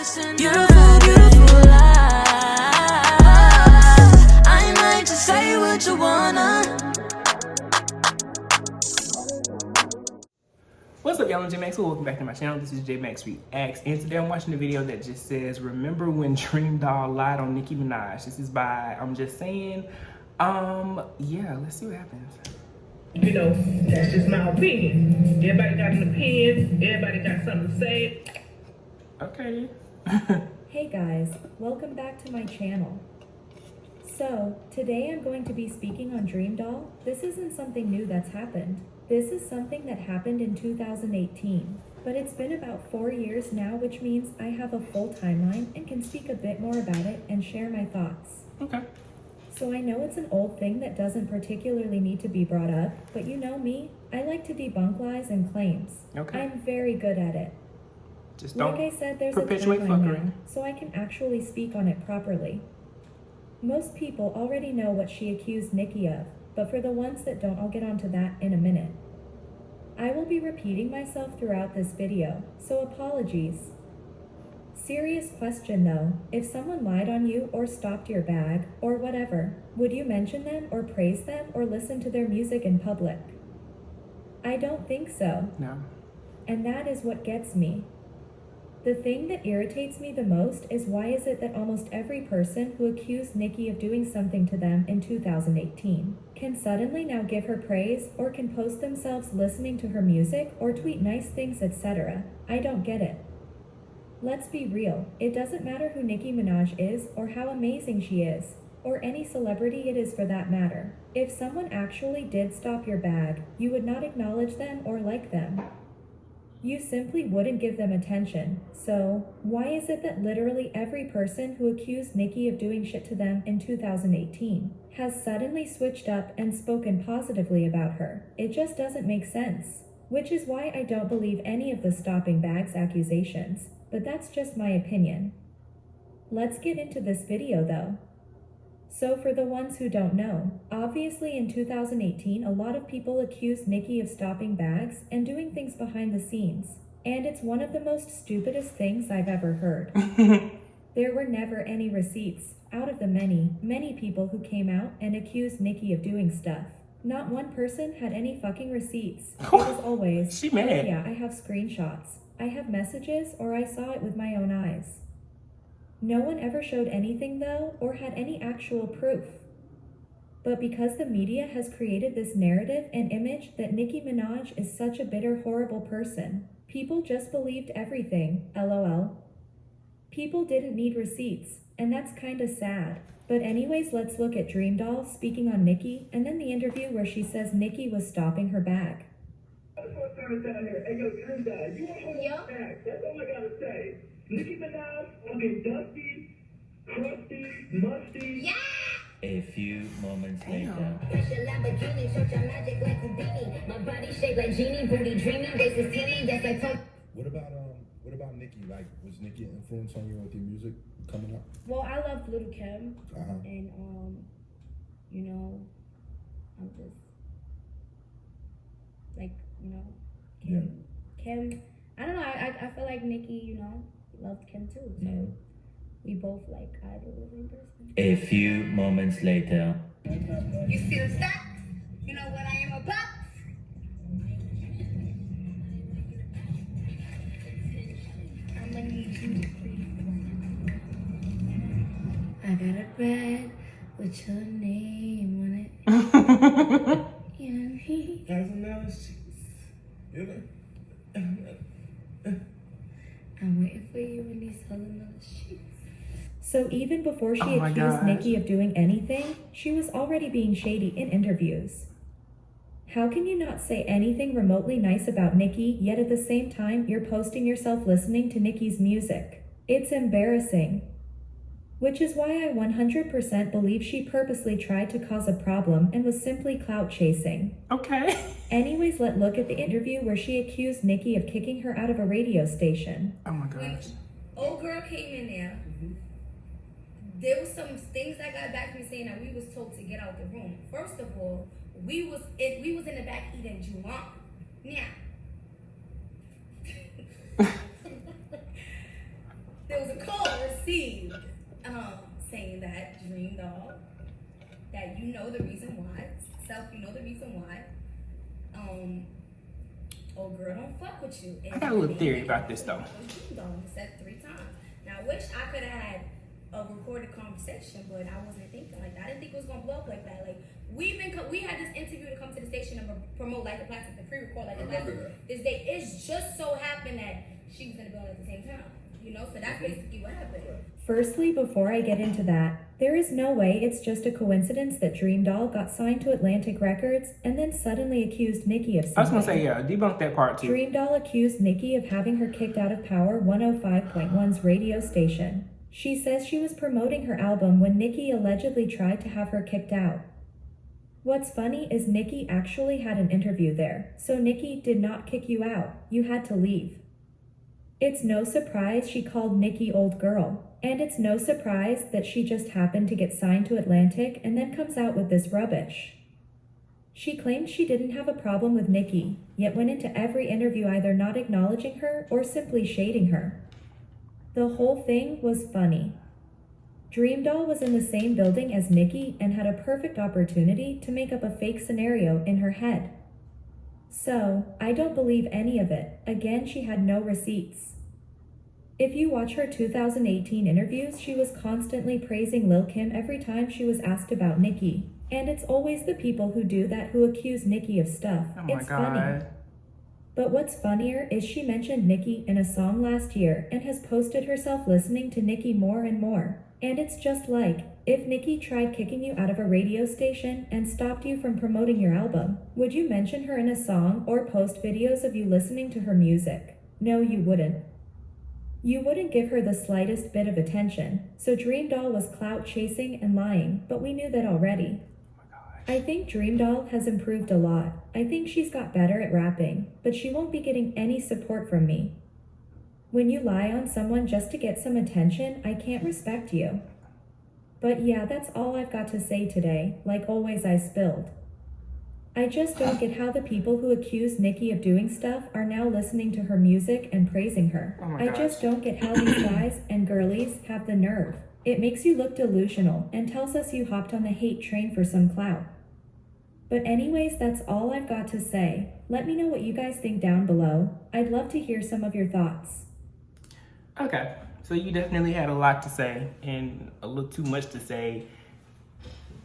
beautiful, beautiful life. I might just say what you wanna. What's up, y'all? I'm J.Max. Welcome back to my channel. This is J.Max Reax, and today I'm watching a video that just says, "Remember when DreamDoll lied on Nicki Minaj?" This is by I'm Just Saying. Yeah, let's see what happens. You know, that's just my opinion. Everybody got an opinion. Everybody got something to say. Okay. Hey guys, welcome back to my channel. So, today I'm going to be speaking on DreamDoll. This isn't something new that's happened. This is something that happened in 2018. But it's been about 4 years now, which means I have a full timeline and can speak a bit more about it and share my thoughts. Okay. So I know it's an old thing that doesn't particularly need to be brought up, but you know me, I like to debunk lies and claims. Okay. I'm very good at it. Just don't Like I said, there's a perpetuate timeline fuckery. now, so I can actually speak on it properly. Most people already know what she accused Nicki of, but for the ones that don't, I'll get onto that in a minute. I will be repeating myself throughout this video, so apologies. Serious question though, if someone lied on you or stopped your bag, or whatever, would you mention them or praise them or listen to their music in public? I don't think so. No. And that is what gets me. The thing that irritates me the most is why is it that almost every person who accused Nicki of doing something to them in 2018 can suddenly now give her praise or can post themselves listening to her music or tweet nice things, etc. I don't get it. Let's be real, it doesn't matter who Nicki Minaj is or how amazing she is, or any celebrity it is for that matter. If someone actually did stop your bag, you would not acknowledge them or like them. You simply wouldn't give them attention. So, why is it that literally every person who accused Nicki of doing shit to them in 2018 has suddenly switched up and spoken positively about her? It just doesn't make sense. Which is why I don't believe any of the stopping bags accusations, but that's just my opinion. Let's get into this video though. So for the ones who don't know, obviously in 2018 a lot of people accused Nicki of stopping bags and doing things behind the scenes. And it's one of the most stupidest things I've ever heard. There were never any receipts, out of the many people who came out and accused Nicki of doing stuff. Not one person had any fucking receipts. It was always, She mad. "Oh yeah, I have screenshots. I have messages or I saw it with my own eyes." No one ever showed anything though, or had any actual proof. But because the media has created this narrative and image that Nicki Minaj is such a bitter, horrible person, people just believed everything, lol. People didn't need receipts, and that's kinda sad. But anyways, let's look at DreamDoll speaking on Nicki, and then the interview where she says Nicki was stopping her bag. Hey, yo, DreamDoll, you want to hold your back. That's all I got to say. Nicki Minaj, looking dusty, crusty, musty. Yeah! A few moments later. What about Nicki? Like, was Nicki an influence on you with your music coming up? Well, I love Little Kim, Uh-huh. and you know, I'm just like, you know, Kim. Kim. I don't know. I feel like Nicki, you know, loved Kim too. So we both like idol the same person. A few moments later. You still stuck? You know what I am about? I'm gonna need you to I got a bread with your name on it. I'm waiting for you in these $1,000 sheets. So even before she Oh my accused gosh. Nicki of doing anything, she was already being shady in interviews. How can you not say anything remotely nice about Nicki, yet at the same time you're posting yourself listening to Nicki's music? It's embarrassing. Which is why I 100% believe she purposely tried to cause a problem and was simply clout chasing. Okay. Anyways, let's look at the interview where she accused Nicki of kicking her out of a radio station. Oh my gosh. Old girl came in there. There was some things that got back to me saying that we was told to get out the room. First of all, we was in the back eating juwan. Now, there was a call received saying that DreamDoll, that you know the reason why, you know the reason why, old girl don't fuck with you. And I got a little theory about this though. DreamDoll said 3 times. Now I wish I could have had a recorded conversation, but I wasn't thinking like that. I didn't think it was gonna blow up like that. Like we had this interview to come to the station and promote Like a Plastic, the pre-record Like a Plastic. This day, it's just so happened that she was in the building at the same time. You know, so that's basically what happened. Firstly, before I get into that, there is no way it's just a coincidence that DreamDoll got signed to Atlantic Records and then suddenly accused Nicki of something. I was gonna say, yeah, debunk that part too. DreamDoll accused Nicki of having her kicked out of Power 105.1's radio station. She says she was promoting her album when Nicki allegedly tried to have her kicked out. What's funny is Nicki actually had an interview there, so Nicki did not kick you out. You had to leave. It's no surprise she called Nicki old girl, and it's no surprise that she just happened to get signed to Atlantic and then comes out with this rubbish. She claimed she didn't have a problem with Nicki, yet went into every interview either not acknowledging her or simply shading her. The whole thing was funny. DreamDoll was in the same building as Nicki and had a perfect opportunity to make up a fake scenario in her head. So, I don't believe any of it. Again, she had no receipts. If you watch her 2018 interviews, she was constantly praising Lil' Kim every time she was asked about Nicki. And it's always the people who do that who accuse Nicki of stuff. Oh my It's God. funny. But what's funnier is she mentioned Nicki in a song last year and has posted herself listening to Nicki more and more. And it's just like, if Nicki tried kicking you out of a radio station and stopped you from promoting your album, would you mention her in a song or post videos of you listening to her music? No, you wouldn't. You wouldn't give her the slightest bit of attention, so DreamDoll was clout chasing and lying, but we knew that already. I think DreamDoll has improved a lot. I think she's got better at rapping, but she won't be getting any support from me. When you lie on someone just to get some attention, I can't respect you. But yeah, that's all I've got to say today. Like always, I spilled. I just don't get how the people who accuse Nicki of doing stuff are now listening to her music and praising her. Oh my I gosh. just don't get how these guys and girlies have the nerve. It makes you look delusional and tells us you hopped on the hate train for some clout. But anyways, that's all I've got to say. Let me know what you guys think down below. I'd love to hear some of your thoughts. Okay, so you definitely had a lot to say and a little too much to say,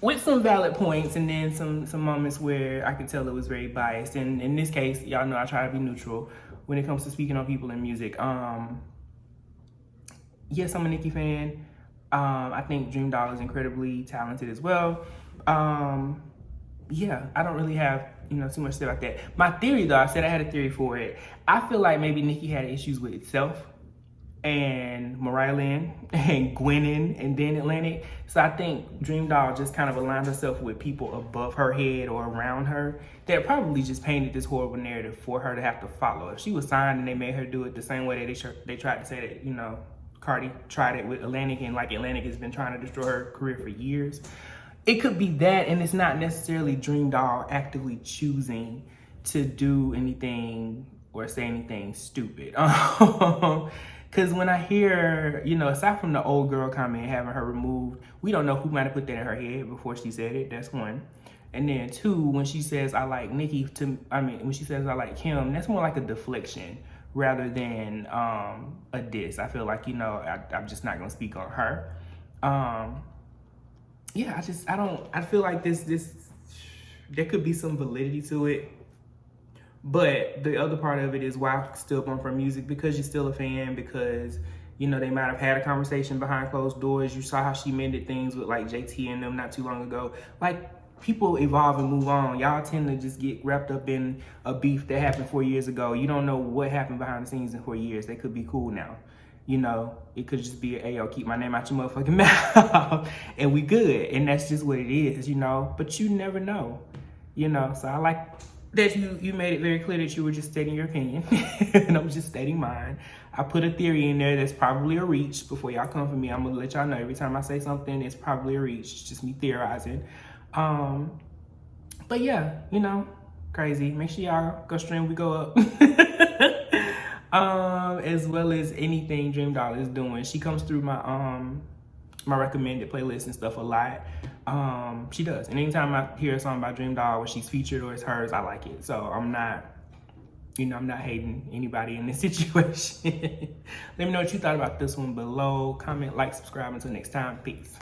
with some valid points and then some moments where I could tell it was very biased. And in this case, y'all know I try to be neutral when it comes to speaking on people in music. Yes, I'm a Nicki fan. I think DreamDoll is incredibly talented as well. Yeah, I don't really have, too much to say about that. My theory though, I said I had a theory for it. I feel like maybe Nicki had issues with itself and Mariah Lynn and Gwennon and then Atlantic. So I think DreamDoll just kind of aligned herself with people above her head or around her that probably just painted this horrible narrative for her to have to follow. If she was signed and they made her do it the same way that they tried to say that, Cardi tried it with Atlantic and like Atlantic has been trying to destroy her career for years. It could be that, and it's not necessarily DreamDoll actively choosing to do anything or say anything stupid. Because when I hear, aside from the old girl comment having her removed, we don't know who might have put that in her head before she said it. That's one. And then two, when she says I like Nicki, when she says I like Kim, that's more like a deflection rather than a diss. I feel like, I'm just not gonna speak on her. Yeah, I feel like this, there could be some validity to it. But the other part of it is why still bump her music, because you're still a fan, because, they might have had a conversation behind closed doors. You saw how she mended things with like JT and them not too long ago. Like, people evolve and move on. Y'all tend to just get wrapped up in a beef that happened 4 years ago. You don't know what happened behind the scenes in 4 years. They could be cool now. It could just be, hey, yo, keep my name out your motherfucking mouth and we good. And that's just what it is, but you never know, So I like that you made it very clear that you were just stating your opinion and I'm just stating mine. I put a theory in there that's probably a reach. Before y'all come for me, I'm gonna let y'all know every time I say something, it's probably a reach. It's just me theorizing. But yeah, crazy. Make sure y'all go stream We Go Up. as well as anything DreamDoll is doing. She comes through my my recommended playlist and stuff a lot. She does. And anytime I hear a song by DreamDoll where she's featured or it's hers, I like it. So I'm not, you know, I'm not hating anybody in this situation. Let me know what you thought about this one below. Comment, like, subscribe. Until next time, peace.